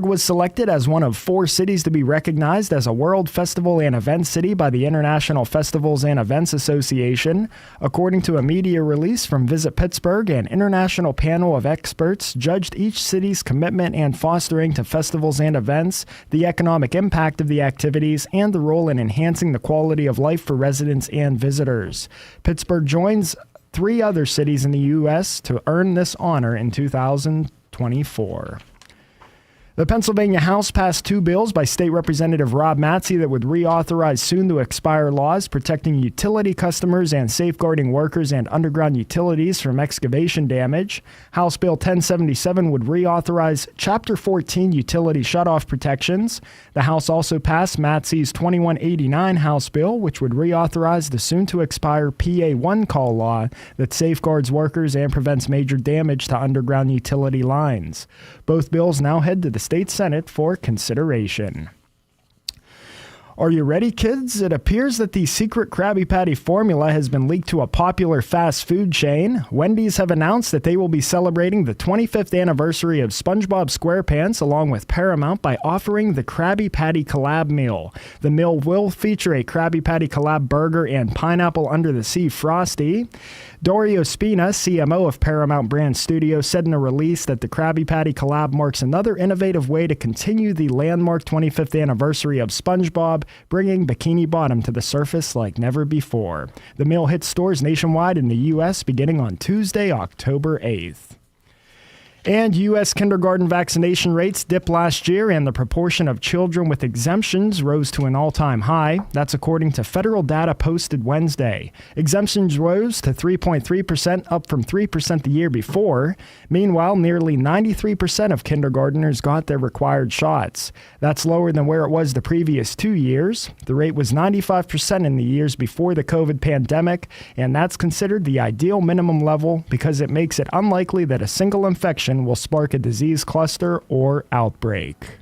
Was selected as one of 4 cities to be recognized as a World Festival and Event City by the International Festivals and Events Association. According to a media release from Visit Pittsburgh, an international panel of experts judged each city's commitment and fostering to festivals and events, the economic impact of the activities, and the role in enhancing the quality of life for residents and visitors. Pittsburgh joins 3 other cities in the U.S. to earn this honor in 2024. The Pennsylvania House passed 2 bills by State Representative Rob Matzey that would reauthorize soon-to-expire laws protecting utility customers and safeguarding workers and underground utilities from excavation damage. House Bill 1077 would reauthorize Chapter 14 utility shutoff protections. The House also passed Matzey's 2189 House Bill, which would reauthorize the soon-to-expire PA one-call law that safeguards workers and prevents major damage to underground utility lines. Both bills now head to the State Senate for consideration. Are you ready, kids? It appears that the secret Krabby Patty formula has been leaked to a popular fast food chain. Wendy's have announced that they will be celebrating the 25th anniversary of SpongeBob SquarePants along with Paramount by offering the Krabby Patty Collab meal. The meal will feature a Krabby Patty Collab burger and pineapple under the sea Frosty. Dario Spina, CMO of Paramount Brand Studios, said in a release that the Krabby Patty collab marks another innovative way to continue the landmark 25th anniversary of SpongeBob, bringing Bikini Bottom to the surface like never before. The meal hits stores nationwide in the U.S. beginning on Tuesday, October 8th. And U.S. kindergarten vaccination rates dipped last year, and the proportion of children with exemptions rose to an all-time high. That's according to federal data posted Wednesday. Exemptions rose to 3.3%, up from 3% the year before. Meanwhile, nearly 93% of kindergartners got their required shots. That's lower than where it was the previous 2 years. The rate was 95% in the years before the COVID pandemic, and that's considered the ideal minimum level because it makes it unlikely that a single infection will spark a disease cluster or outbreak.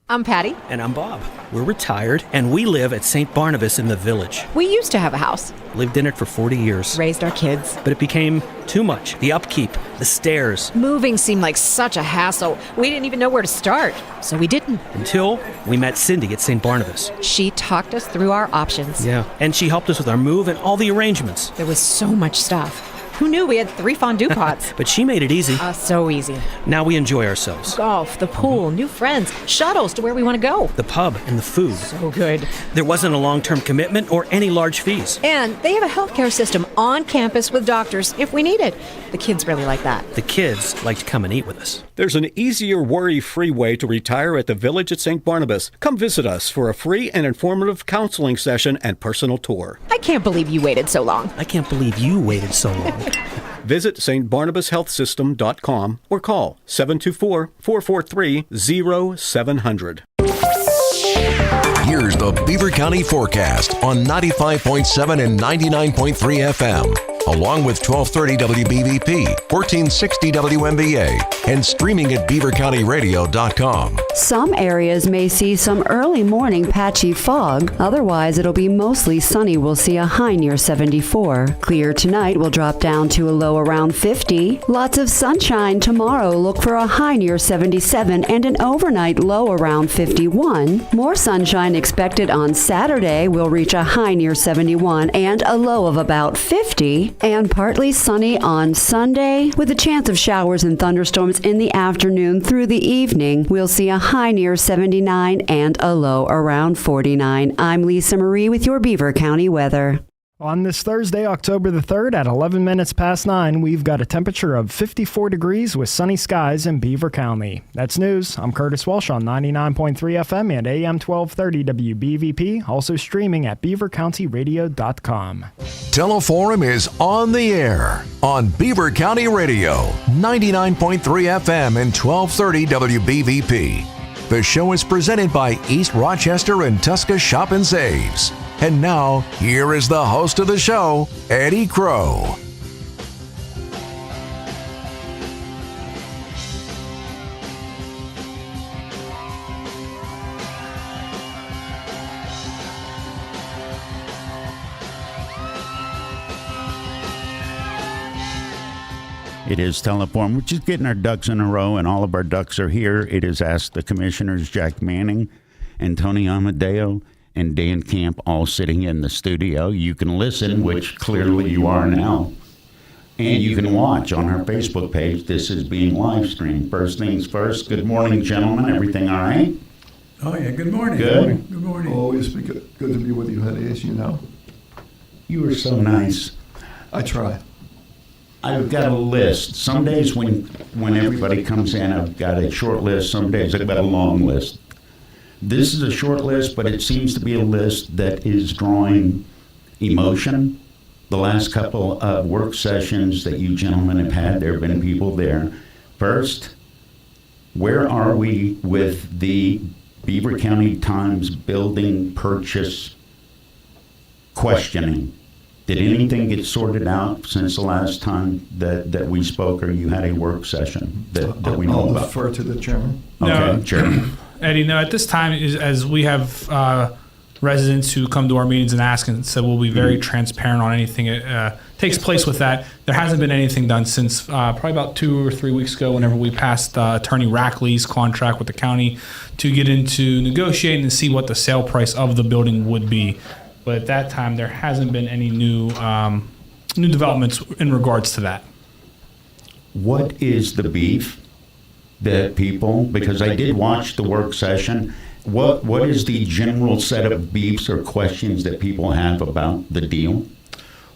I'm Patty. And I'm Bob. We're retired, and we live at St. Barnabas in the Village. We used to have a house. Lived in it for 40 years. Raised our kids. But it became too much. The upkeep, the stairs. Moving seemed like such a hassle. We didn't even know where to start, so we didn't. Until we met Cindy at St. Barnabas. She talked us through our options. Yeah, and she helped us with our move and all the arrangements. There was so much stuff. Who knew we had 3 fondue pots? But she made it easy. So easy. Now we enjoy ourselves. Golf, the pool, new friends, shuttles to where we want to go. The pub and the food. So good. There wasn't a long-term commitment or any large fees. And they have a healthcare system on campus with doctors if we need it. The kids really like that. The kids like to come and eat with us. There's an easier, worry-free way to retire at the Village at St. Barnabas. Come visit us for a free and informative counseling session and personal tour. I can't believe you waited so long. I can't believe you waited so long. Visit stbarnabashealthsystem.com or call 724-443-0700. Here's the Beaver County forecast on 95.7 and 99.3 FM, along with 1230 WBVP, 1460 WMBA, and streaming at beavercountyradio.com. Some areas may see some early morning patchy fog. Otherwise, it'll be mostly sunny. We'll see a high near 74. Clear tonight will drop down to a low around 50. Lots of sunshine tomorrow. Look for a high near 77 and an overnight low around 51. More sunshine expected on Saturday. We'll reach a high near 71 and a low of about 50. And partly sunny on Sunday with a chance of showers and thunderstorms in the afternoon through the evening. We'll see a high near 79 and a low around 49. I'm Lisa Marie with your Beaver County weather. On this Thursday, October the 3rd at 11 minutes past 9, we've got a temperature of 54 degrees with sunny skies in Beaver County. That's news. I'm Curtis Welsh on 99.3 FM and AM 1230 WBVP, also streaming at beavercountyradio.com. Teleforum is on the air on Beaver County Radio, 99.3 FM and 1230 WBVP. The show is presented by East Rochester and Tusca Shop and Saves. And now, here is the host of the show, Eddie Crow. It is Teleform. We're just getting our ducks in a row, and all of our ducks are here. It is Ask the Commissioners, Jack Manning and Tony Amadio and Dan Camp, all sitting in the studio. You can listen, which clearly you are now, and you can watch on our Facebook page. This is being live streamed. First things first, good morning, gentlemen. Everything all right? Oh, yeah, good morning. Good. Good morning. Always be good to be with you, Eddie, as you know. You were so nice. I try. I've got a list. Some days when everybody comes in, I've got a short list. Some days I've got a long list. This is a short list, but it seems to be a list that is drawing emotion. The last couple of work sessions that you gentlemen have had, there have been people there. First, where are we with the Beaver County Times building purchase questioning? Did anything get sorted out since the last time that we spoke, or you had a work session that we know I'll about? defer to the chairman. Okay, No, Chairman. Eddie, no, at this time, as we have residents who come to our meetings and ask, and so we'll be very transparent on anything that takes place with that. There hasn't been anything done since probably about 2 or 3 weeks ago, whenever we passed Attorney Rackley's contract with the county to get into negotiating and see what the sale price of the building would be. But at that time, there hasn't been any new developments in regards to that. What is the beef that people, because I did watch the work session, what is the general set of beefs or questions that people have about the deal?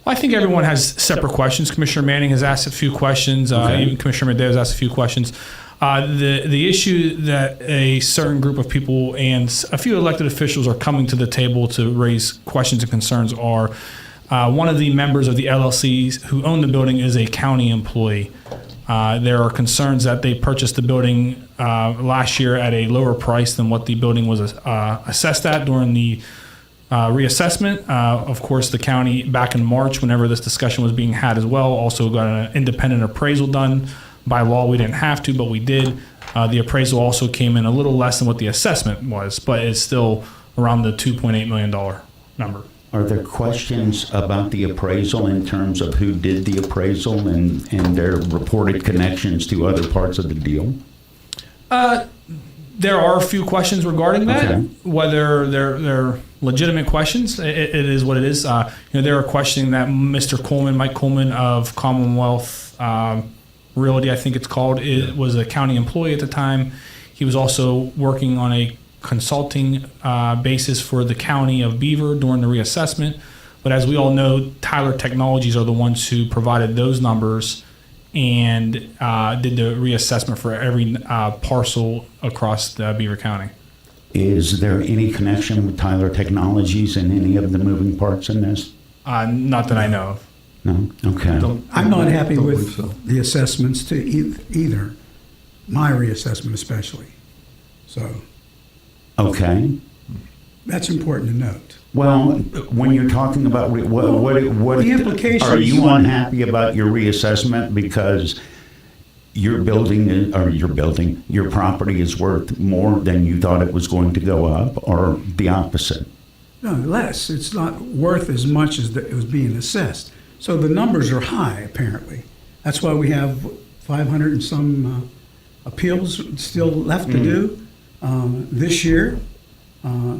Well, I think everyone has separate questions. Commissioner Manning has asked a few questions. Even Commissioner Amadio has asked a few questions. The issue that a certain group of people and a few elected officials are coming to the table to raise questions and concerns are one of the members of the LLCs who own the building is a county employee. There are concerns that they purchased the building last year at a lower price than what the building was assessed at during the reassessment. Of course, the county back in March, whenever this discussion was being had as well, also got an independent appraisal done. By law, we didn't have to, but we did. The appraisal also came in a little less than what the assessment was, but it's still around the $2.8 million number. Are there questions about the appraisal in terms of who did the appraisal and their reported connections to other parts of the deal? There are a few questions regarding that. Okay. Whether they're legitimate questions, it is what it is. They are questioning that Mr. Coleman, Mike Coleman of Commonwealth Realty, I think it's called, it was a county employee at the time. He was also working on a consulting basis for the county of Beaver during the reassessment. But as we all know, Tyler Technologies are the ones who provided those numbers and did the reassessment for every parcel across Beaver County. Is there any connection with Tyler Technologies and any of the moving parts in this? Not that I know of. No? Okay. I'm not happy Don't with believe so. the assessments to either, my reassessment especially. So Okay. that's important to note. Well, when you're talking about what The implications- are you unhappy about your reassessment because your property is worth more than you thought it was going to go up, or the opposite? No, less. It's not worth as much as it was being assessed. So the numbers are high, apparently. That's why we have 500 and some appeals still left to do this year.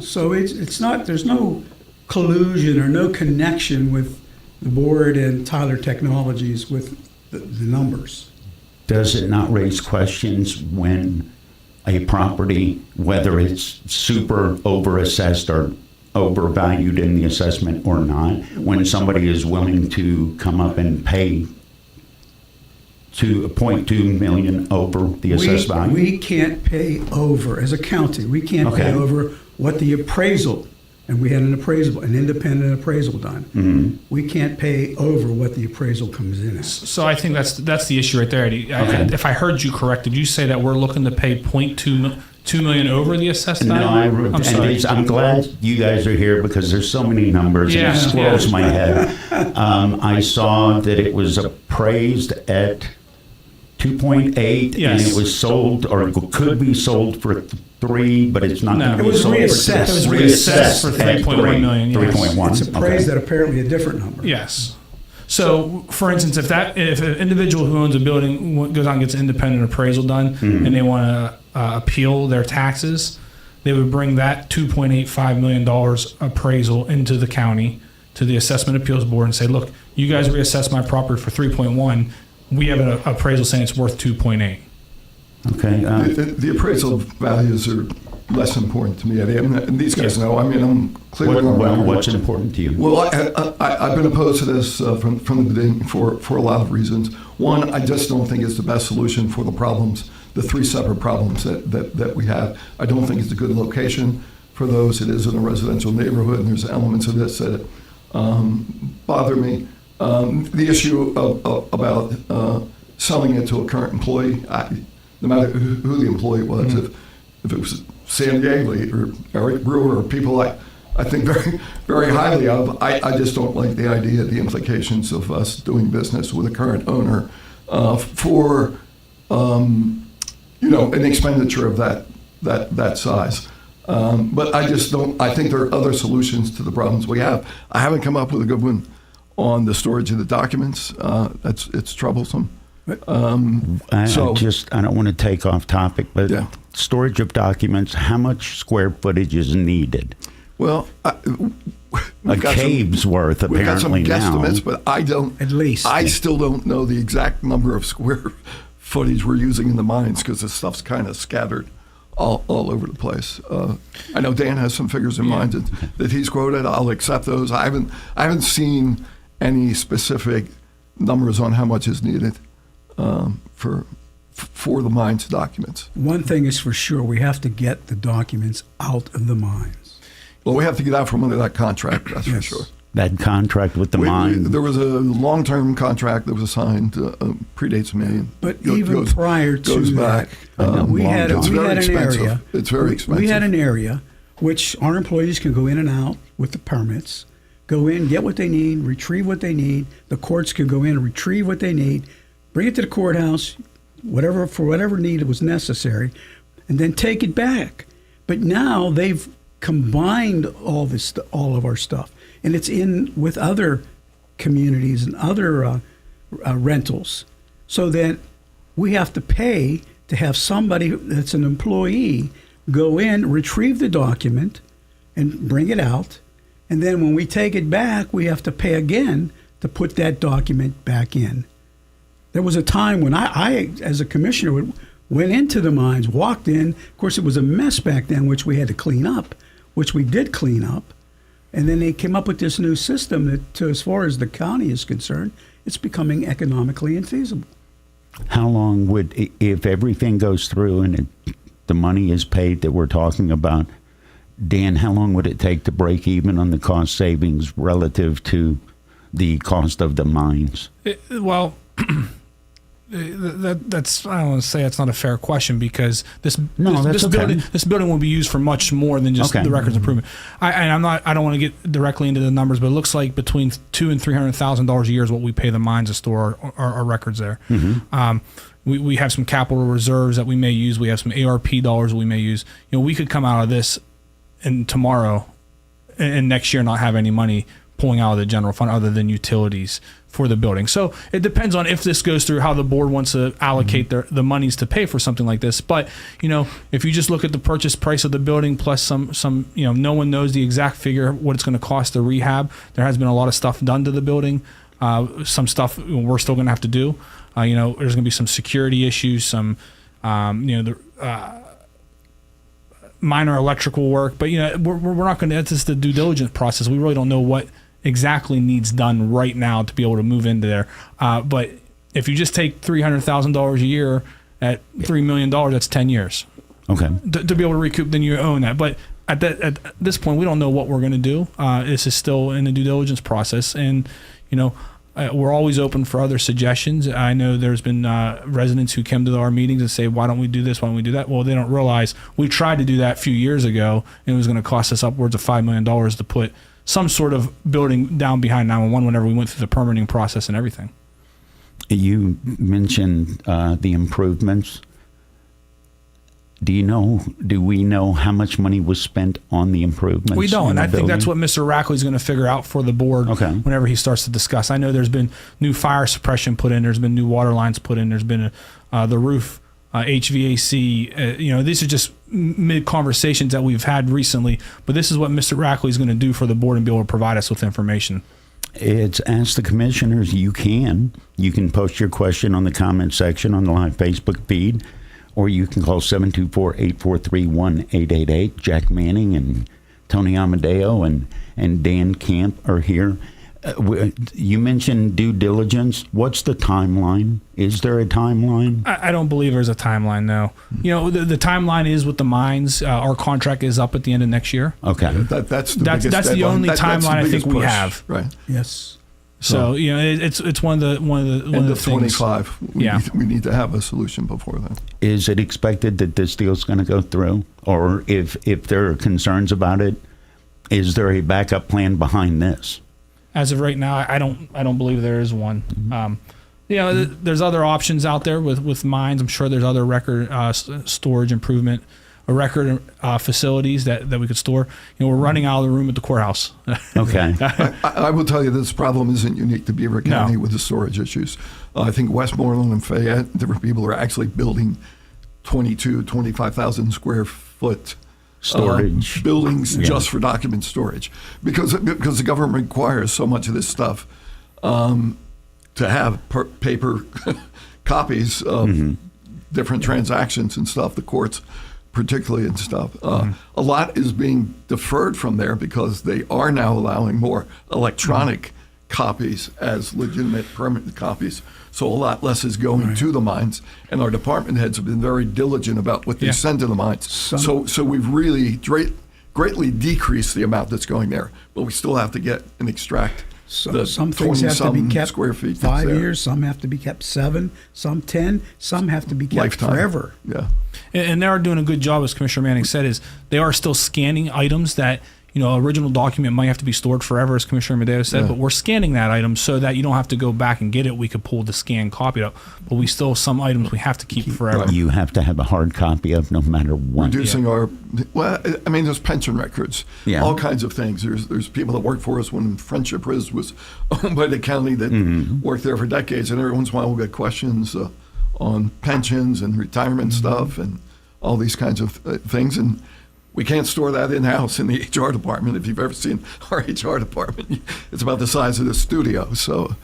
So it's not, there's no collusion or no connection with the board and Tyler Technologies with the numbers. Does it not raise questions when a property, whether it's super overassessed or overvalued in the assessment or not, when somebody is willing to come up and pay to $0.2 million over the assessed value? We can't pay over, as a county, we can't Okay. pay over what the appraisal, and we had an independent appraisal done. Mm-hmm. We can't pay over what the appraisal comes in at. So I think that's the issue right there, Eddie. Okay. If I heard you correct, did you say that we're looking to pay $2 million over the assessed value? No, I'm sorry. I'm glad you guys are here because there's so many numbers and it swirls my head. I saw that it was appraised at 2.8 Yes. and it was sold or could be sold for 3, but it's not going to It be was sold reassessed. for It was reassessed for at 3.1 million, yes. 3.1. It's appraised Okay. at apparently a different number. Yes. So, for instance, if an individual who owns a building goes out and gets an independent appraisal done, and they want to appeal their taxes, they would bring that $2.85 million appraisal into the county, to the Assessment Appeals Board, and say, look, you guys reassessed my property for 3.1. We have an appraisal saying it's worth 2.8. Okay. The appraisal values are less important to me. And these guys know. I mean, I'm clearly what's important to you? Well, I've been opposed to this from the beginning for a lot of reasons. One, I just don't think it's the best solution for the problems, the three separate problems that we have. I don't think it's a good location for those. It is in a residential neighborhood, and there's elements of this that bother me. The issue about selling it to a current employee, no matter who the employee was, if it was Sam Yagley or Eric Brewer or people I think very, very highly of, I just don't like the idea, the implications of us doing business with a current owner for an expenditure of that size. But I just don't. I think there are other solutions to the problems we have. I haven't come up with a good one on the storage of the documents. It's troublesome. I don't want to take off topic, but storage of documents, how much square footage is needed? Well, a cave's worth apparently now. We've got some guesstimates, but I don't. At least. I still don't know the exact number of square footage we're using in the mines because this stuff's kind of scattered all over the place. I know Dan has some figures in mind that he's quoted. I'll accept those. I haven't seen any specific numbers on how much is needed for the mines documents. One thing is for sure, we have to get the documents out of the mines. Well, we have to get out from under that contract, that's for sure. That contract with the mine? There was a long-term contract that was signed, predates me. But even prior to that, we had an area. It's very expensive. We had an area which our employees can go in and out with the permits, go in, get what they need, retrieve what they need. The courts can go in and retrieve what they need, bring it to the courthouse, for whatever need was necessary, and then take it back. But now they've combined all of our stuff, and it's in with other communities and other rentals, so that we have to pay to have somebody that's an employee go in, retrieve the document, and bring it out. And then when we take it back, we have to pay again to put that document back in. There was a time when I as a commissioner, went into the mines, walked in. Of course, it was a mess back then, which we had to clean up, which we did clean up. And then they came up with this new system that, as far as the county is concerned, it's becoming economically infeasible. How long would, if everything goes through and the money is paid that we're talking about, Dan, how long would it take to break even on the cost savings relative to the cost of the mines? That's I don't want to say it's not a fair question, because this building will be used for much more than just the records improvement. I don't want to get directly into the numbers, but it looks like between $200,000 and $300,000 a year is what we pay the mines to store our records there. Mm-hmm. We have some capital reserves that we may use. We have some ARP dollars that we may use. We could come out of this and tomorrow and next year not have any money pulling out of the general fund other than utilities for the building. So it depends on if this goes through, how the board wants to allocate the monies to pay for something like this. But if you just look at the purchase price of the building plus some no one knows the exact figure what it's going to cost to rehab. There has been a lot of stuff done to the building. Some stuff we're still going to have to do. There's going to be some security issues, some minor electrical work, but we're not going to. That's just the due diligence process. We really don't know what exactly needs done right now to be able to move into there. But if you just take $300,000 a year at $3 million, that's 10 years. Okay. To be able to recoup, then you own that. But at this point, we don't know what we're going to do. This is still in the due diligence process, and we're always open for other suggestions. I know there's been residents who come to our meetings and say, why don't we do this? Why don't we do that? Well, they don't realize we tried to do that a few years ago, and it was going to cost us upwards of $5 million to put some sort of building down behind 911 whenever we went through the permitting process and everything. You mentioned the improvements. Do we know how much money was spent on the improvements? We don't, and I think that's building? what Mr. Rackley is going to figure out for the board whenever he starts to discuss. I know there's been new fire suppression put in, there's been new water lines put in, there's been the roof, HVAC. These are just mid conversations that we've had recently, but this is what Mr. Rackley is going to do for the board and be able to provide us with information. It's Ask the Commissioners. You can post your question on the comment section on the live Facebook feed, or you can call 724-843-1888. Jack Manning and Tony Amadio and Dan Camp are here. You mentioned due diligence. What's the timeline? Is there a timeline? I don't believe there's a timeline, no. The timeline is with the mines. Our contract is up at the end of next year. Okay. That's the only timeline I think we have. Right. Yes. So it's one of the end of things. 25. We need to have a solution before then. Is it expected that this deal's going to go through, or if there are concerns about it, is there a backup plan behind this? As of right now, I don't believe there is one. There's other options out there with mines. I'm sure there's other record storage improvement, record facilities that we could store. We're running out of the room at the courthouse. Okay. I will tell you this problem isn't unique to Beaver County with the storage issues. I think Westmoreland and Fayette, different people are actually building 25,000 square foot storage buildings just for document storage because the government requires so much of this stuff to have paper copies of different transactions and stuff, the courts particularly and stuff. A lot is being deferred from there because they are now allowing more electronic copies as legitimate permanent copies. So a lot less is going to the mines, and our department heads have been very diligent about what they send to the mines. So we've really greatly decreased the amount that's going there, but we still have to get and extract some things have to be kept square feet 5 years, some have to be kept 7, some 10, some have to be kept lifetime. Forever. Yeah. And they are doing a good job, as Commissioner Manning said, is they are still scanning items that original document might have to be stored forever, as Commissioner Amadio said, but we're scanning that item so that you don't have to go back and get it. We could pull the scanned copy up, but some items we have to keep forever. You have to have a hard copy of no matter what. Reducing there's pension records, all kinds of things. There's people that work for us when Friendship Ris was owned by the county that worked there for decades, and every once in a while we'll get questions on pensions and retirement stuff and all these kinds of things. And we can't store that in-house in the HR department. If you've ever seen our HR department, it's about the size of the studio. So,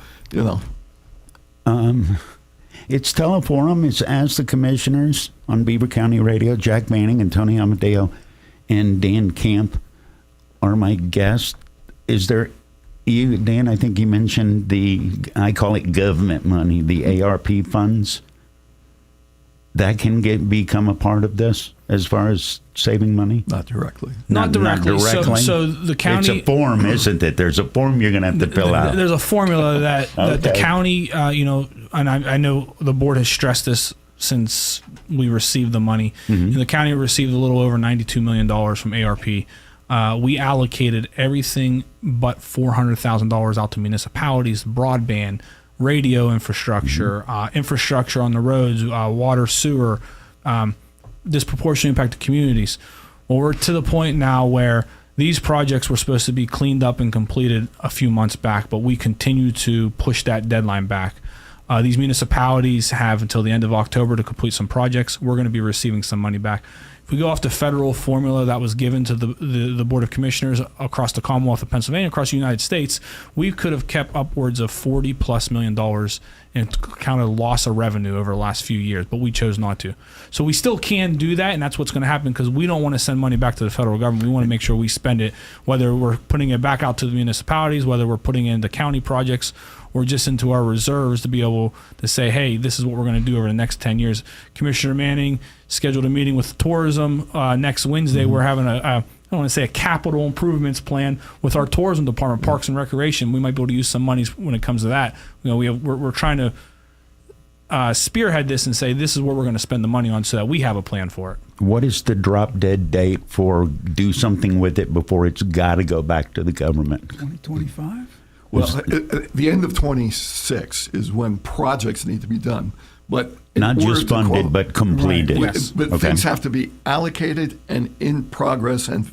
It's Teleforum. It's Ask the Commissioners on Beaver County Radio. Jack Manning and Tony Amadio and Dan Camp are my guests. Is there, Dan, I think you mentioned I call it government money, the ARP funds. That can become a part of this as far as saving money? Not directly. Not directly. So the county... It's a form, isn't it? There's a form you're going to have to fill out. There's a formula that the county, and I know the board has stressed this since we received the money. And the county received a little over $92 million from ARP. We allocated everything but $400,000 out to municipalities, broadband, radio infrastructure, infrastructure on the roads, water, sewer, disproportionately impacted communities. Well, we're to the point now where these projects were supposed to be cleaned up and completed a few months back, but we continue to push that deadline back. These municipalities have until the end of October to complete some projects. We're going to be receiving some money back. If we go off the federal formula that was given to the Board of Commissioners across the Commonwealth of Pennsylvania, across the United States, we could have kept upwards of $40+ million and counted loss of revenue over the last few years, but we chose not to. So we still can do that, and that's what's going to happen because we don't want to send money back to the federal government. We want to make sure we spend it, whether we're putting it back out to the municipalities, whether we're putting it into county projects, or just into our reserves to be able to say, hey, this is what we're going to do over the next 10 years. Commissioner Manning scheduled a meeting with tourism next Wednesday. We're having I don't want to say a capital improvements plan with our tourism department, Parks and Recreation. We might be able to use some money when it comes to that. We're trying to spearhead this and say this is what we're going to spend the money on so that we have a plan for it. What is the drop dead date for do something with it before it's got to go back to the government? 2025? Well, at the end of 26 is when projects need to be done. But not just funded, but completed. Right. Yes. But things have to be allocated and in progress and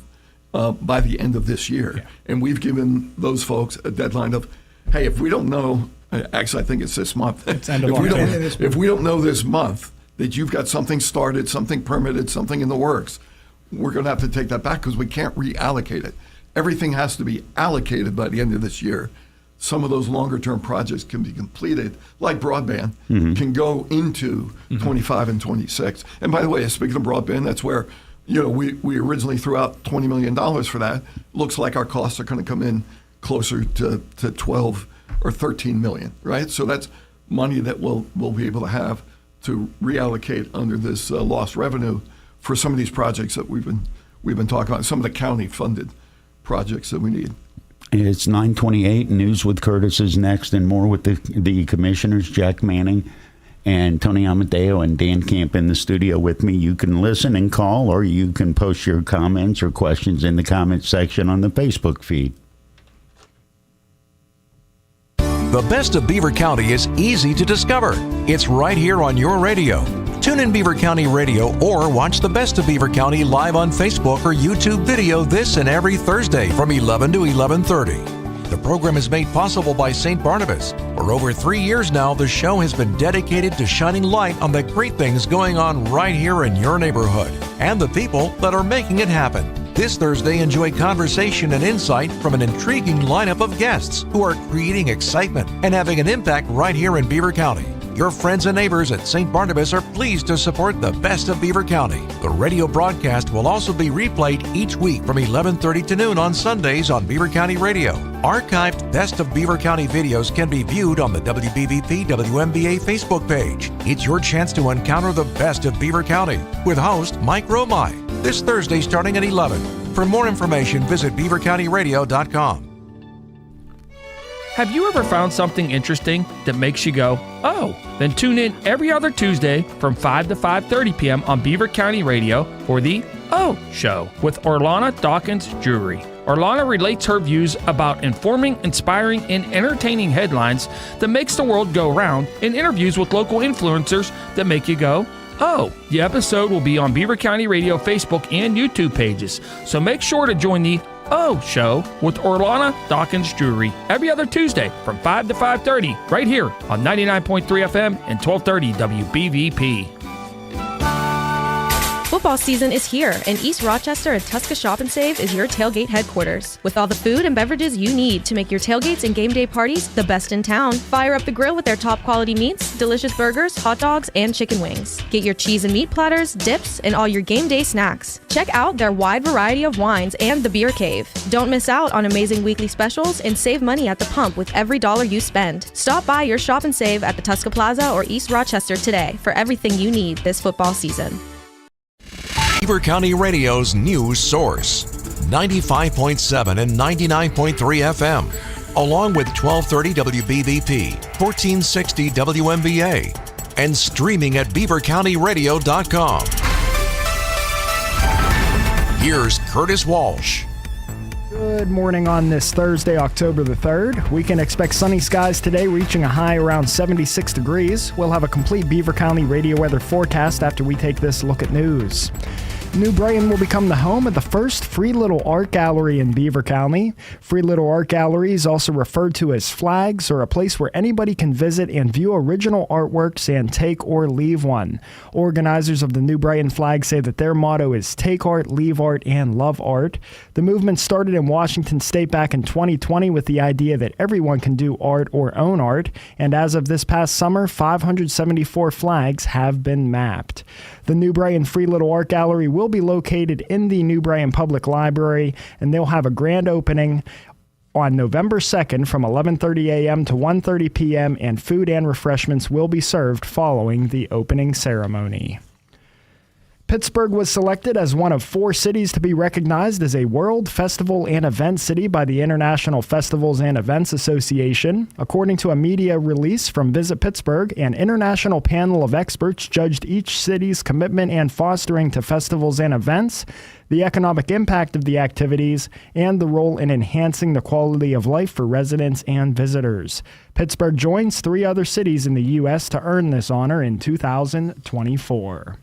by the end of this year. Yeah. And we've given those folks a deadline of, hey, if we don't know, actually I think it's this month. It's end of October. If we don't know this month that you've got something started, something permitted, something in the works, we're going to have to take that back because we can't reallocate it. Everything has to be allocated by the end of this year. Some of those longer-term projects can be completed, like broadband, can go into 25 and 26. And by the way, speaking of broadband, that's where we originally threw out $20 million for that. Looks like our costs are going to come in closer to 12 or 13 million, right? So that's money that we'll be able to have to reallocate under this lost revenue for some of these projects that we've been talking about, some of the county-funded projects that we need. It's 9:28. News with Curtis is next, and more with the commissioners, Jack Manning and Tony Amadio and Dan Camp in the studio with me. You can listen and call, or you can post your comments or questions in the comments section on the Facebook feed. The best of Beaver County is easy to discover. It's right here on your radio. Tune in Beaver County Radio or watch the best of Beaver County live on Facebook or YouTube video this and every Thursday from 11 to 11:30. The program is made possible by St. Barnabas. For over 3 years now, the show has been dedicated to shining light on the great things going on right here in your neighborhood and the people that are making it happen. This Thursday, enjoy conversation and insight from an intriguing lineup of guests who are creating excitement and having an impact right here in Beaver County. Your friends and neighbors at St. Barnabas are pleased to support the best of Beaver County. The radio broadcast will also be replayed each week from 11:30 to noon on Sundays on Beaver County Radio. Archived Best of Beaver County videos can be viewed on the WBVP WMBA Facebook page. It's your chance to encounter the best of Beaver County with host Mike Romai this Thursday starting at 11. For more information, visit beavercountyradio.com. Have you ever found something interesting that makes you go, oh? Then tune in every other Tuesday from 5 to 5:30 p.m. on Beaver County Radio for the Oh Show with Orlana Dawkins Drury. Orlana relates her views about informing, inspiring, and entertaining headlines that makes the world go round in interviews with local influencers that make you go, oh. The episode will be on Beaver County Radio Facebook and YouTube pages, so make sure to join the Oh Show with Orlana Dawkins Drury every other Tuesday from 5 to 5:30 right here on 99.3 FM and 1230 WBVP. Football season is here, and East Rochester and Tuska Shop and Save is your tailgate headquarters. With all the food and beverages you need to make your tailgates and game day parties the best in town. Fire up the grill with their top quality meats, delicious burgers, hot dogs, and chicken wings. Get your cheese and meat platters, dips, and all your game day snacks. Check out their wide variety of wines and the beer cave. Don't miss out on amazing weekly specials and save money at the pump with every dollar you spend. Stop by your Shop and Save at the Tuska Plaza or East Rochester today for everything you need this football season. Beaver County Radio's news source, 95.7 and 99.3 FM, along with 1230 WBVP, 1460 WMBA, and streaming at beavercountyradio.com. Here's Curtis Walsh. Good morning on this Thursday, October the 3rd. We can expect sunny skies today, reaching a high around 76 degrees. We'll have a complete Beaver County radio weather forecast after we take this look at news. New Brighton will become the home of the first free little art gallery in Beaver County. Free little art gallery is also referred to as flags, or a place where anybody can visit and view original artworks and take or leave one. Organizers of the New Brighton flag say that their motto is take art, leave art, and love art. The movement started in Washington State back in 2020 with the idea that everyone can do art or own art, and as of this past summer, 574 flags have been mapped. The New Brighton Free Little Art Gallery will be located in the New Brighton Public Library, and they'll have a grand opening on November 2nd from 11:30 a.m. to 1:30 p.m., and food and refreshments will be served following the opening ceremony. Pittsburgh was selected as one of 4 cities to be recognized as a World Festival and Event City by the International Festivals and Events Association. According to a media release from Visit Pittsburgh, an international panel of experts judged each city's commitment and fostering to festivals and events, the economic impact of the activities, and the role in enhancing the quality of life for residents and visitors. Pittsburgh joins 3 other cities in the U.S. to earn this honor in 2024.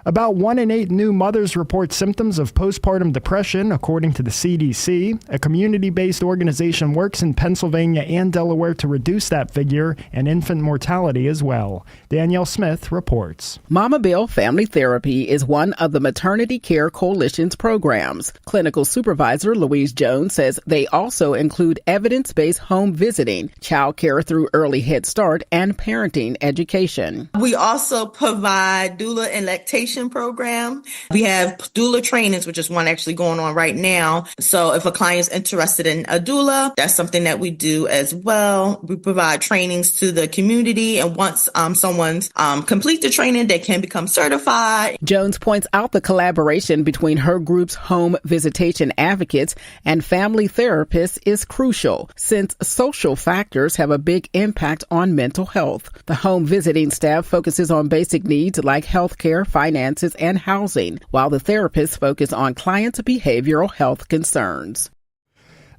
About 1 in 8 new mothers report symptoms of postpartum depression, according to the CDC. A community-based organization works in Pennsylvania and Delaware to reduce that figure and infant mortality as well. Danielle Smith reports. Mama Bill Family Therapy is one of the Maternity Care Coalition's programs. Clinical Supervisor Louise Jones says they also include evidence-based home visiting, child care through early Head Start, and parenting education. We also provide doula and lactation program. We have doula trainings, which is one actually going on right now. So if a client is interested in a doula, that's something that we do as well. We provide trainings to the community, and once someone's complete the training, they can become certified. Jones points out the collaboration between her group's home visitation advocates and family therapists is crucial, since social factors have a big impact on mental health. The home visiting staff focuses on basic needs like health care, finances, and housing, while the therapists focus on clients' behavioral health concerns.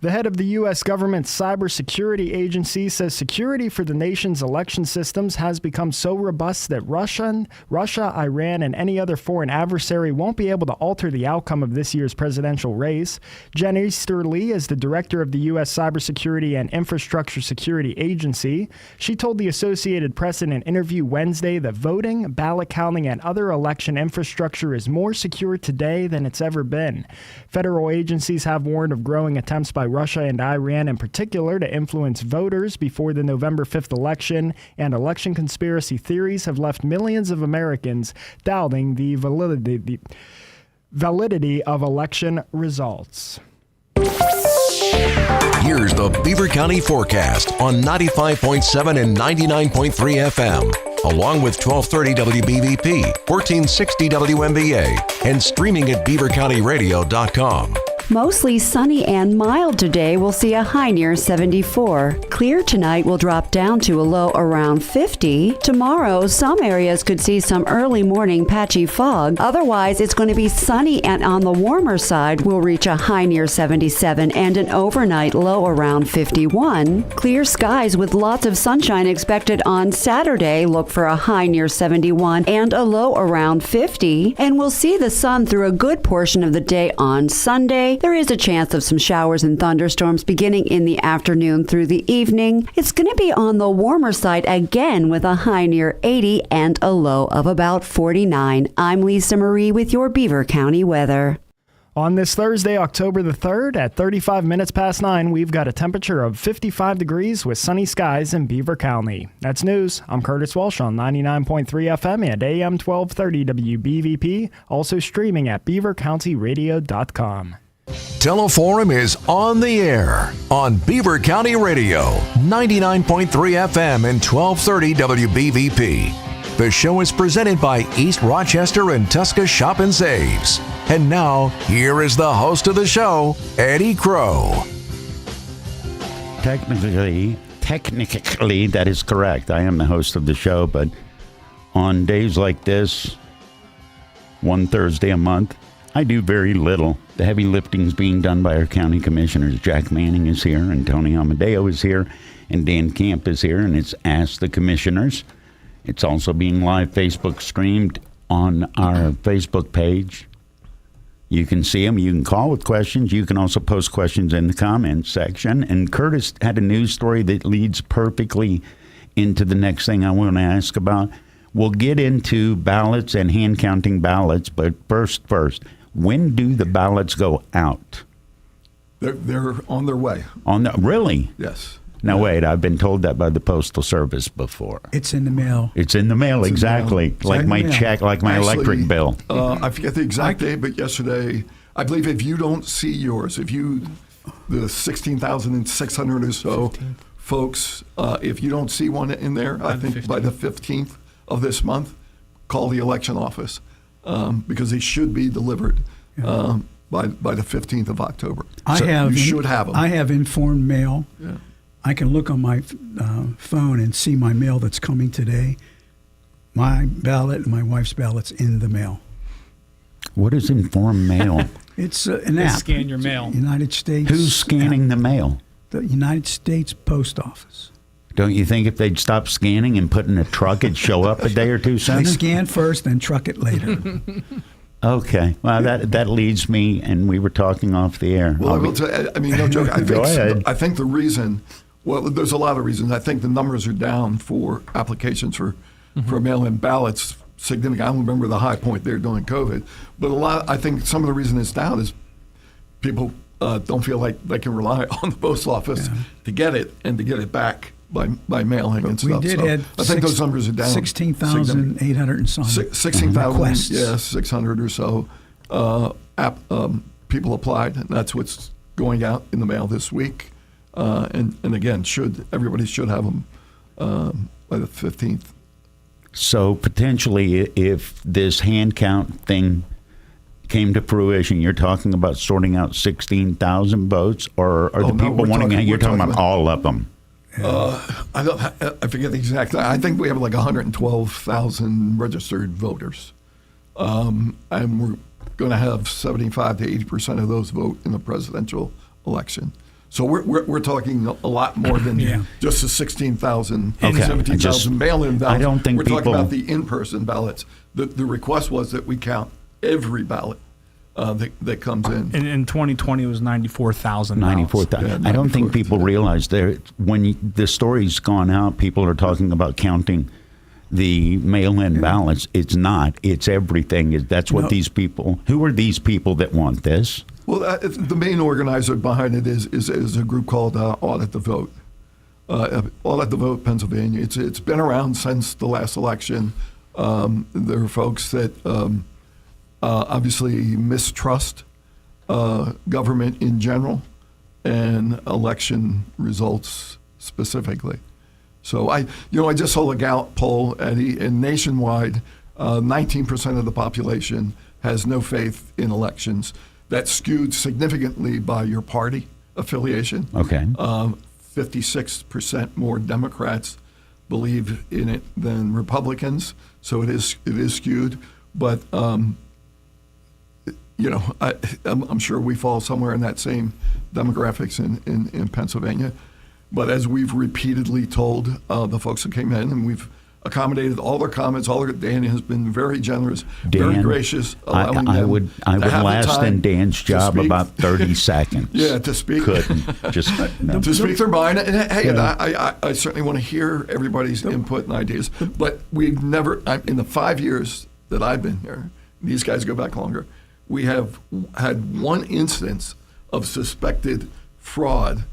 The head of the U.S. government's cybersecurity agency says security for the nation's election systems has become so robust that Russia, Iran, and any other foreign adversary won't be able to alter the outcome of this year's presidential race. Jen Easterly is the director of the U.S. Cybersecurity and Infrastructure Security Agency. She told the Associated Press in an interview Wednesday that voting, ballot counting, and other election infrastructure is more secure today than it's ever been. Federal agencies have warned of growing attempts by Russia and Iran in particular to influence voters before the November 5th election, and election conspiracy theories have left millions of Americans doubting the validity of election results. Here's the Beaver County forecast on 95.7 and 99.3 FM, along with 1230 WBVP, 1460 WMBA, and streaming at beavercountyradio.com. Mostly sunny and mild today. We'll see a high near 74. Clear tonight will drop down to a low around 50. Tomorrow, some areas could see some early morning patchy fog. Otherwise, it's going to be sunny, and on the warmer side, we'll reach a high near 77 and an overnight low around 51. Clear skies with lots of sunshine expected on Saturday. Look for a high near 71 and a low around 50. And we'll see the sun through a good portion of the day on Sunday. There is a chance of some showers and thunderstorms beginning in the afternoon through the evening. It's going to be on the warmer side again with a high near 80 and a low of about 49. I'm Lisa Marie with your Beaver County weather. On this Thursday, October the 3rd, at 35 minutes past 9, we've got a temperature of 55 degrees with sunny skies in Beaver County. That's news. I'm Curtis Walsh on 99.3 FM and AM 1230 WBVP, also streaming at beavercountyradio.com. Teleforum is on the air on Beaver County Radio, 99.3 FM and 1230 WBVP. The show is presented by East Rochester and Tuska Shop and Saves. And now, here is the host of the show, Eddie Crow. Technically, that is correct. I am the host of the show, but on days like this, one Thursday a month, I do very little. The heavy lifting is being done by our county commissioners. Jack Manning is here, and Tony Amadio is here, and Dan Camp is here, and it's Ask the Commissioners. It's also being live Facebook streamed on our Facebook page. You can see them. You can call with questions. You can also post questions in the comments section. And Curtis had a news story that leads perfectly into the next thing I want to ask about. We'll get into ballots and hand counting ballots, but first, when do the ballots go out? They're on their way. Really? Yes. Now, wait, I've been told that by the Postal Service before. It's in the mail. It's in the mail, exactly. Like my check, like my electric bill. I forget the exact date, but yesterday, I believe if you don't see yours, the 16,600 or so folks, if you don't see one in there, I think by the 15th of this month, call the election office. because they should be delivered by the 15th of October. You should have them. I have informed mail. Yeah. I can look on my phone and see my mail that's coming today. My ballot and my wife's ballot's in the mail. What is informed mail? It's an app. Scan your mail. United States. Who's scanning the mail? The United States Post Office. Don't you think if they'd stop scanning and put in a truck, it'd show up a day or two sooner? They scan first, then truck it later. Okay. Well, that leads me, and we were talking off the air. Well, I will tell you, I mean, no joke. Go ahead. I think the reason, well, there's a lot of reasons. I think the numbers are down for applications for mail-in ballots significant. I don't remember the high point there during COVID, but I think some of the reason it's down is people don't feel like they can rely on the post office to get it and to get it back by mailing and stuff. We did add I think those numbers are down. 16,800 and some 16,000, requests. yeah, 600 or so people applied, and that's what's going out in the mail this week. And again, everybody should have them by the 15th. So potentially, if this hand count thing came to fruition, you're talking about sorting out 16,000 votes, or are the people wanting? You're talking about all of them. I forget the exact. I think we have like 112,000 registered voters, and we're going to have 75 to 80% of those vote in the presidential election. So we're talking a lot more than just the 16,000, 17,000 mail-in ballots. I don't think we're talking about the in-person ballots. The request was that we count every ballot that comes in. In 2020, it was 94,000. 94,000. I don't think people realize that when the story's gone out, people are talking about counting the mail-in ballots. It's not. It's everything. That's what these people. Who are these people that want this? Well, the main organizer behind it is a group called Audit the Vote. Audit the Vote Pennsylvania. It's been around since the last election. There are folks that obviously mistrust government in general and election results specifically. So I just saw a Gallup poll, and nationwide, 19% of the population has no faith in elections. That's skewed significantly by your party affiliation. Okay. 56% more Democrats believe in it than Republicans, so it is skewed. But I'm sure we fall somewhere in that same demographics in Pennsylvania. But as we've repeatedly told the folks that came in, and we've accommodated all their comments. Dan has been very generous, very gracious. I would last in Dan's job about 30 seconds. Yeah, to speak. Couldn't just no. To speak their mind. And hey, I certainly want to hear everybody's input and ideas. But we've never, in the 5 years that I've been here, these guys go back longer, we have had one instance of suspected fraud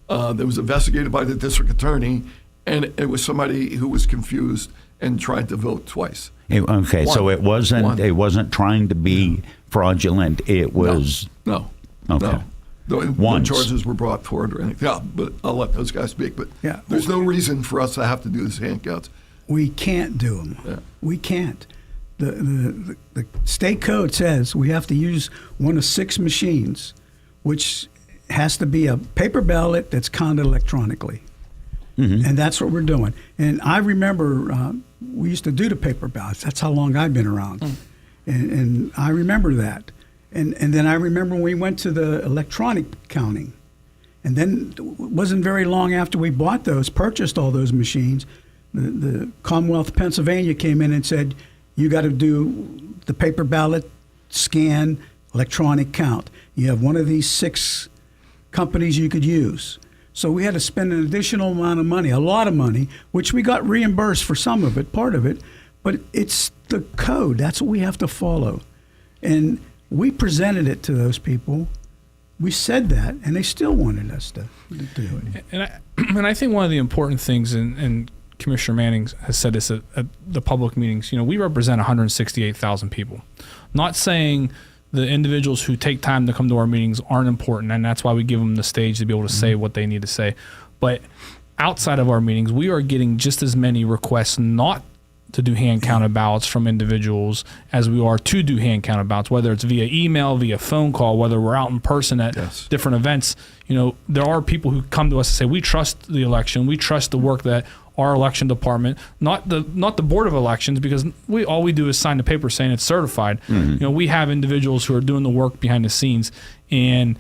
that was investigated by the district attorney. And it was somebody who was confused and tried to vote twice. Okay, so it wasn't trying to be fraudulent. It was no. Okay. No charges were brought forward or anything. Yeah, but I'll let those guys speak. But there's no reason for us to have to do this hand counts. We can't do them. Yeah. We can't. The state code says we have to use one of 6 machines, which has to be a paper ballot that's counted electronically. Mm-hmm. And that's what we're doing. And I remember we used to do the paper ballots. That's how long I've been around. And I remember that. And then I remember we went to the electronic counting. And then it wasn't very long after we purchased all those machines, the Commonwealth of Pennsylvania came in and said, you got to do the paper ballot, scan, electronic count. You have one of these 6 companies you could use. So we had to spend an additional amount of money, a lot of money, which we got reimbursed for some of it, part of it. But it's the code. That's what we have to follow. And we presented it to those people. We said that, and they still wanted us to do it. And I think one of the important things, and Commissioner Manning has said this at the public meetings, we represent 168,000 people. Not saying the individuals who take time to come to our meetings aren't important, and that's why we give them the stage to be able to say what they need to say. But outside of our meetings, we are getting just as many requests not to do hand-counted ballots from individuals as we are to do hand-counted ballots, whether it's via email, via phone call, whether we're out in person at different events. There are people who come to us and say, we trust the election, we trust the work that our election department, not the Board of Elections, because all we do is sign the paper saying it's certified. We have individuals who are doing the work behind the scenes, and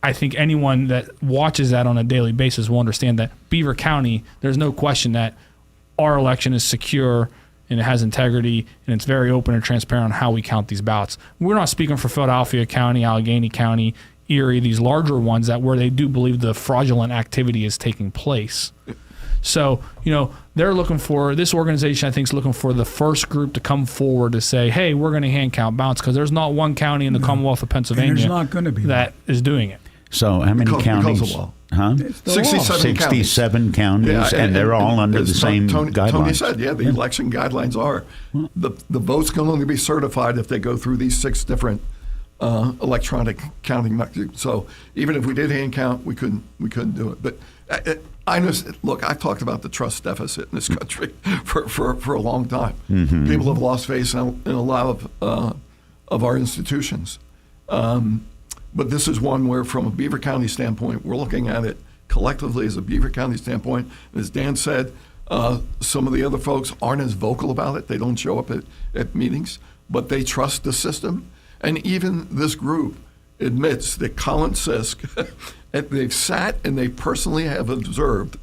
I think anyone that watches that on a daily basis will understand that Beaver County, there's no question that our election is secure and it has integrity and it's very open and transparent on how we count these ballots. We're not speaking for Philadelphia County, Allegheny County, Erie, these larger ones where they do believe the fraudulent activity is taking place. So, they're looking for, this organization I think is looking for the first group to come forward to say, hey, we're going to hand count ballots, because there's not one county in the Commonwealth of Pennsylvania there's not going to be that is doing it. So how many counties? Because of law. Huh? 67 counties, and they're all under the same guidelines. Tony said, the election guidelines are the votes can only be certified if they go through these 6 different electronic counting mechanisms. So even if we did hand count, we couldn't do it. But look, I've talked about the trust deficit in this country for a long time. People have lost faith in a lot of our institutions. But this is one where, from a Beaver County standpoint, we're looking at it collectively as a Beaver County standpoint. As Dan said, some of the other folks aren't as vocal about it. They don't show up at meetings, but they trust the system. And even this group admits that Colin Sisk, they've sat and they personally have observed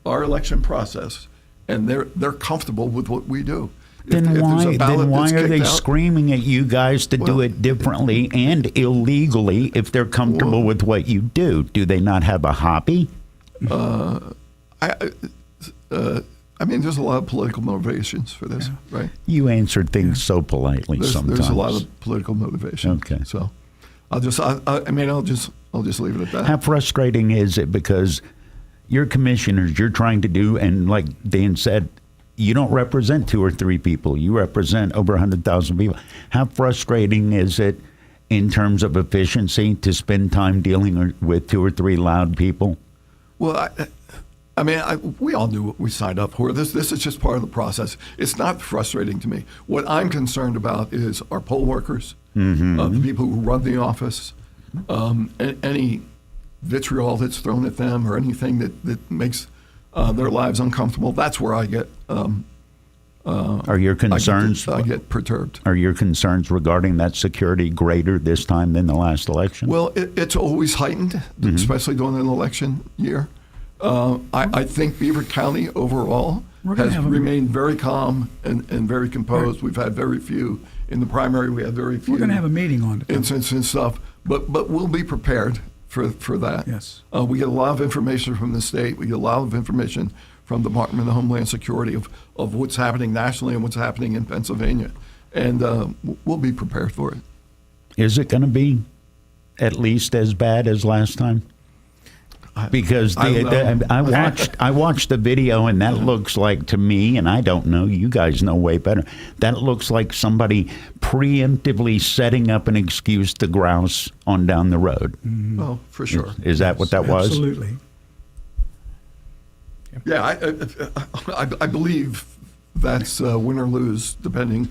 our election process, and they're comfortable with what we do. Then why are they screaming at you guys to do it differently and illegally if they're comfortable with what you do? Do they not have a hobby? There's a lot of political motivations for this, right? You answered things so politely sometimes. There's a lot of political motivation. Okay. So I'll just leave it at that. How frustrating is it, because you're commissioners, you're trying to do, and like Dan said, you don't represent 2 or 3 people. You represent over 100,000 people. How frustrating is it in terms of efficiency to spend time dealing with 2 or 3 loud people? Well, we all knew what we signed up for. This is just part of the process. It's not frustrating to me. What I'm concerned about is our poll workers, the people who run the office, any vitriol that's thrown at them or anything that makes their lives uncomfortable. That's where I get. Are your concerns? I get perturbed. Are your concerns regarding that security greater this time than the last election? Well, it's always heightened, especially during an election year. I think Beaver County overall has remained very calm and very composed. We've had very few in the primary. We had very few. We're going to have a meeting on it. Incidents and stuff, but we'll be prepared for that. Yes. We get a lot of information from the state. We get a lot of information from the Department of Homeland Security of what's happening nationally and what's happening in Pennsylvania. And we'll be prepared for it. Is it going to be at least as bad as last time? Because I watched the video, and that looks like, to me, and I don't know, you guys know way better, that looks like somebody preemptively setting up an excuse to grouse on down the road. Oh, for sure. Is that what that was? Absolutely. Yeah, I believe that's win or lose, depending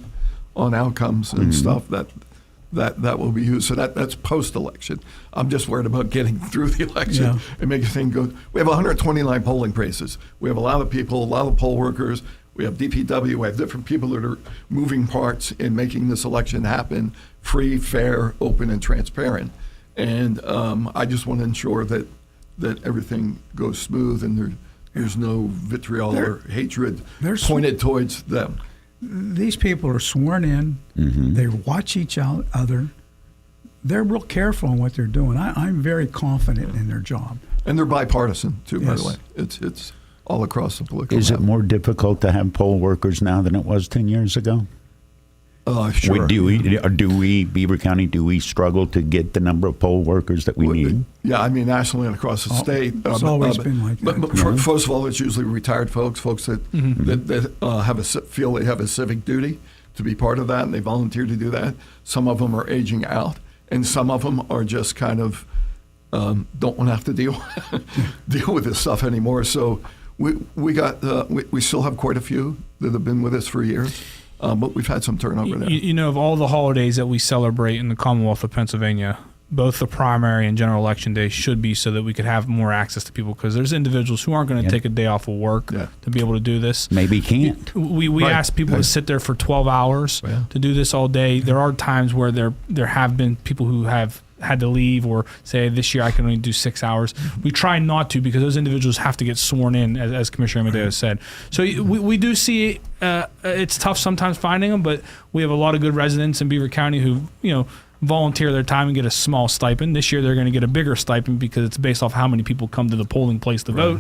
on outcomes and stuff that will be used. So that's post-election. I'm just worried about getting through the election and making things go. We have 129 polling places. We have a lot of people, a lot of poll workers. We have DPW. We have different people that are moving parts in making this election happen free, fair, open, and transparent. And I just want to ensure that everything goes smooth and there's no vitriol or hatred pointed towards them. These people are sworn in. They watch each other. They're real careful on what they're doing. I'm very confident in their job. And they're bipartisan, too, by the way. It's all across the political Is it more difficult to have poll workers now than it was 10 years ago? Sure. Do we, Beaver County, do we struggle to get the number of poll workers that we need? Yeah, I mean, nationally and across the state. It's always been like that. But first of all, it's usually retired folks that feel they have a civic duty to be part of that, and they volunteer to do that. Some of them are aging out, and some of them are just kind of don't want to have to deal with this stuff anymore. So We still have quite a few that have been with us for years, but we've had some turnover there. You know, of all the holidays that we celebrate in the Commonwealth of Pennsylvania, both the primary and general election day should be so that we could have more access to people, because there's individuals who aren't going to take a day off of work to be able to do this. Maybe can't. We ask people to sit there for 12 hours to do this all day. There are times where there have been people who have had to leave or say, this year I can only do 6 hours. We try not to, because those individuals have to get sworn in, as Commissioner Amadio said. So we do see it's tough sometimes finding them, but we have a lot of good residents in Beaver County who, volunteer their time and get a small stipend. This year they're going to get a bigger stipend because it's based off how many people come to the polling place to vote.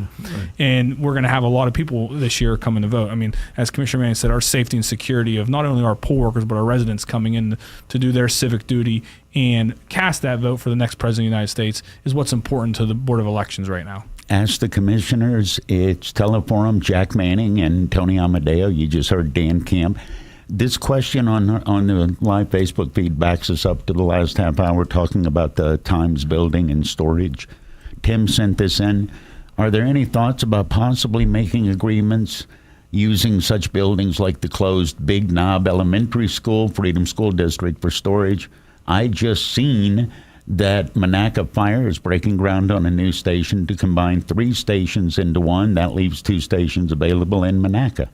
And we're going to have a lot of people this year coming to vote. I mean, as Commissioner Manning said, our safety and security of not only our poll workers but our residents coming in to do their civic duty and cast that vote for the next president of the United States is what's important to the Board of Elections right now. Ask the commissioners. It's Teleforum, Jack Manning and Tony Amadio. You just heard Dan Camp. This question on the live Facebook feed backs us up to the last half hour talking about the Times building and storage. Tim sent this in. Are there any thoughts about possibly making agreements using such buildings like the closed Big Knob Elementary School, Freedom School District for storage? I just seen that Monaca Fire is breaking ground on a new station to combine 3 stations into one. That leaves 2 stations available in Monaca.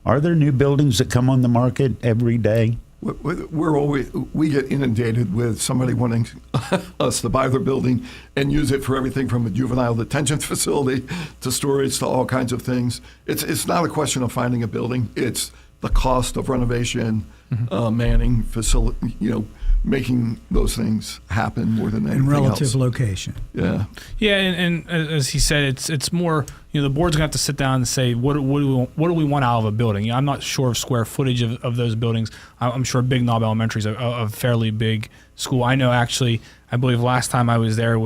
Are there new buildings that come on the market every day? We get inundated with somebody wanting us to buy their building and use it for everything from a juvenile detention facility to storage to all kinds of things. It's not a question of finding a building. It's the cost of renovation, manning, facility, making those things happen more than anything else. In relative location. Yeah. Yeah, and as he said, it's more, the board's going to have to sit down and say, what do we want out of a building? I'm not sure of square footage of those buildings. I'm sure Big Knob Elementary is a fairly big school. I know, actually, I believe last time I was there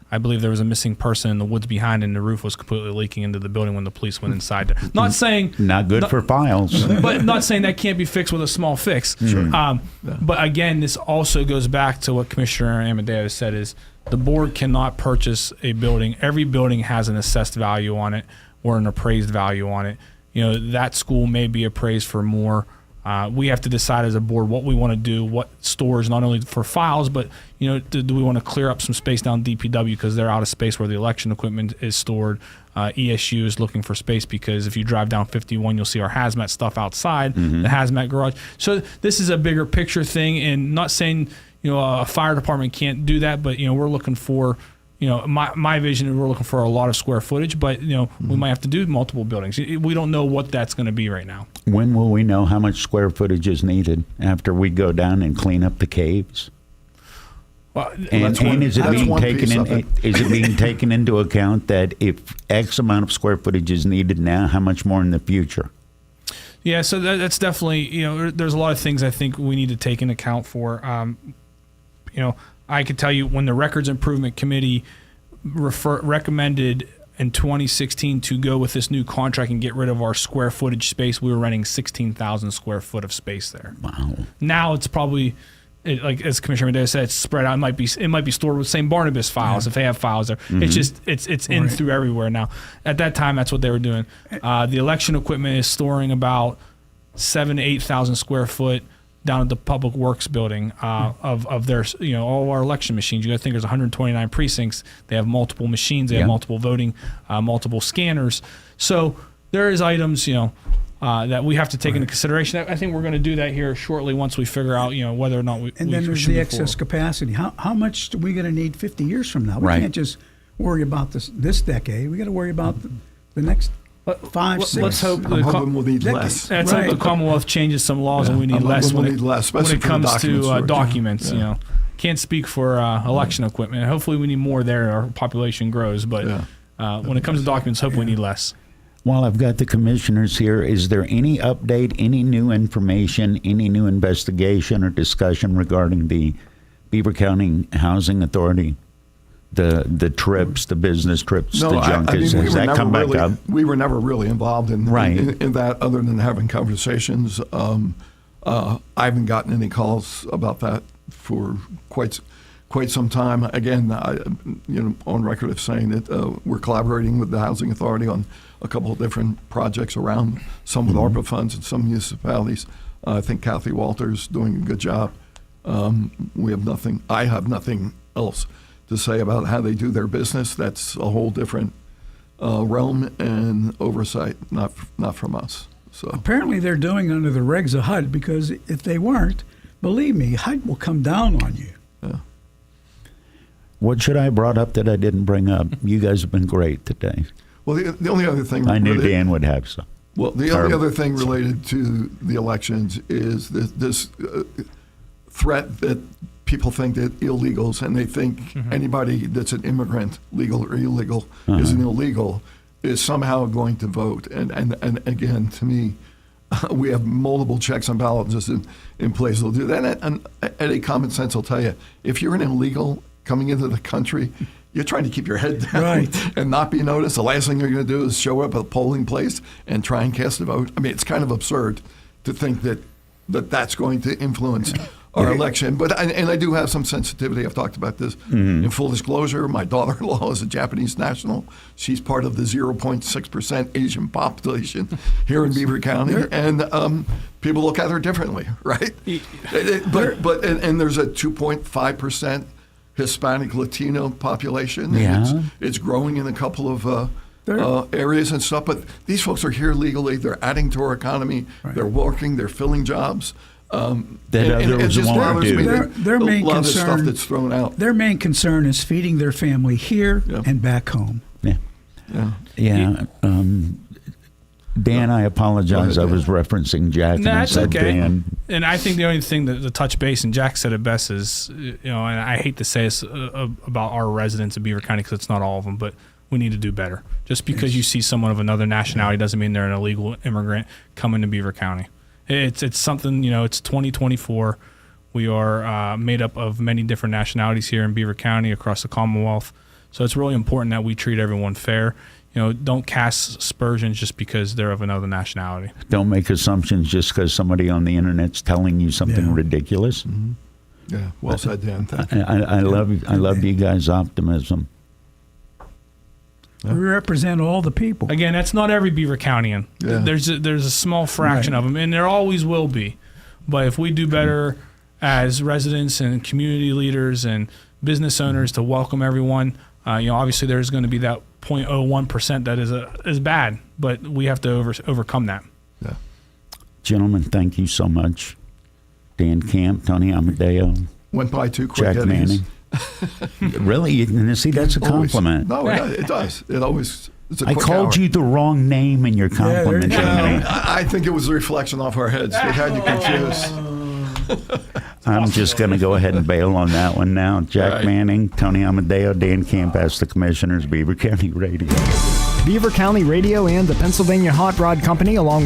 I believe there was a missing person in the woods behind, and the roof was completely leaking into the building when the police went inside there. Not saying... Not good for files. But not saying that can't be fixed with a small fix. Sure. But again, this also goes back to what Commissioner Amadio said, is the board cannot purchase a building. Every building has an assessed value on it or an appraised value on it. That school may be appraised for more. We have to decide as a board what we want to do, what stores, not only for files, but do we want to clear up some space down DPW because they're out of space where the election equipment is stored. ESU is looking for space because if you drive down 51, you'll see our hazmat stuff outside, the hazmat garage. So this is a bigger picture thing, and not saying a fire department can't do that, but we're looking for. My vision is we're looking for a lot of square footage, but we might have to do multiple buildings. We don't know what that's going to be right now. When will we know how much square footage is needed after we go down and clean up the caves? Well, is it being taken into account that if X amount of square footage is needed now, how much more in the future? Yeah, so that's definitely there's a lot of things I think we need to take into account for. I could tell you when the Records Improvement Committee recommended in 2016 to go with this new contract and get rid of our square footage space, we were renting 16,000 square foot of space there. Wow. Now it's probably, like as Commissioner Amadio said, it's spread out. It might be stored with St. Barnabas files if they have files there. It's just it's in through everywhere now. At that time, that's what they were doing. The election equipment is storing about 7,000 to 8,000 square foot down at the Public Works building of their, all of our election machines. You got to think there's 129 precincts. They have multiple machines. They have multiple voting, multiple scanners. So there is items, that we have to take into consideration. I think we're going to do that here shortly once we figure out, whether or not we. And then there's the excess capacity. How much are we going to need 50 years from now? We can't just worry about this decade. We got to worry about the next. 5, 6. Let's hope we'll need less. Let's hope the Commonwealth changes some laws and we need less when it comes to documents. Can't speak for election equipment. Hopefully we need more there. Our population grows, but when it comes to documents, hope we need less. While I've got the commissioners here, is there any update, any new information, any new investigation or discussion regarding the Beaver County Housing Authority? The trips, the business trips, the junkets, has that come back up? We were never really involved in that other than having conversations. I haven't gotten any calls about that for quite quite some time. Again, on record of saying that we're collaborating with the Housing Authority on a couple of different projects around, some with ARPA funds and some municipalities. I think Kathy Walters doing a good job. I have nothing else to say about how they do their business. That's a whole different realm and oversight, not from us. So apparently they're doing under the regs of HUD, because if they weren't, believe me, HUD will come down on you. Yeah. What should I have brought up that I didn't bring up? You guys have been great today. Well, the only other thing I knew Dan would have some. Well, the only other thing related to the elections is this threat that people think that illegals, and they think anybody that's an immigrant, legal or illegal, is an illegal, is somehow going to vote. And again, to me, we have multiple checks and balances in place that'll do that. And any common sense will tell you, if you're an illegal coming into the country, you're trying to keep your head down and not be noticed. The last thing you're going to do is show up at a polling place and try and cast a vote. I mean, it's kind of absurd to think that that's going to influence our election. But I do have some sensitivity. I've talked about this. In full disclosure, my daughter-in-law is a Japanese national. She's part of the 0.6% Asian population here in Beaver County, and people look at her differently, right? But there's a 2.5% Hispanic Latino population. Yeah. It's growing in a couple of areas and stuff. But these folks are here legally. They're adding to our economy. They're working. They're filling jobs. It just bothers me. Their main concern, of stuff that's thrown out. Their main concern is feeding their family here and back home. Dan, I apologize. I was referencing Jack. No, that's okay. Dan. And I think the only thing that the touch base, and Jack said it best, is, and I hate to say this about our residents of Beaver County, because it's not all of them, but we need to do better. Just because you see someone of another nationality doesn't mean they're an illegal immigrant coming to Beaver County. It's something, it's 2024. We are made up of many different nationalities here in Beaver County, across the Commonwealth. So it's really important that we treat everyone fair. Don't cast aspersions just because they're of another nationality. Don't make assumptions just because somebody on the internet's telling you something ridiculous. Mm-hmm. Yeah, well said, Dan. Thank you. I love you guys' optimism. We represent all the people. Again, that's not every Beaver Countyan. Yeah. There's a small fraction of them, and there always will be. But if we do better as residents and community leaders and business owners to welcome everyone, obviously there's going to be that 0.01% that is bad, but we have to overcome that. Yeah. Gentlemen, thank you so much. Dan Camp, Tony Amadio. Went by too quick. Jack Manning. Really? See, that's a compliment. No, it does. It always. It's a I quick called hour. you the wrong name in your compliment. I think it was a reflection off our heads. It had you confused. I'm just going to go ahead and bail on that one now. Jack Manning, Tony Amadio, Dan Camp, Ask the Commissioners, Beaver County Radio. Beaver County Radio and the Pennsylvania Hot Rod Company, along with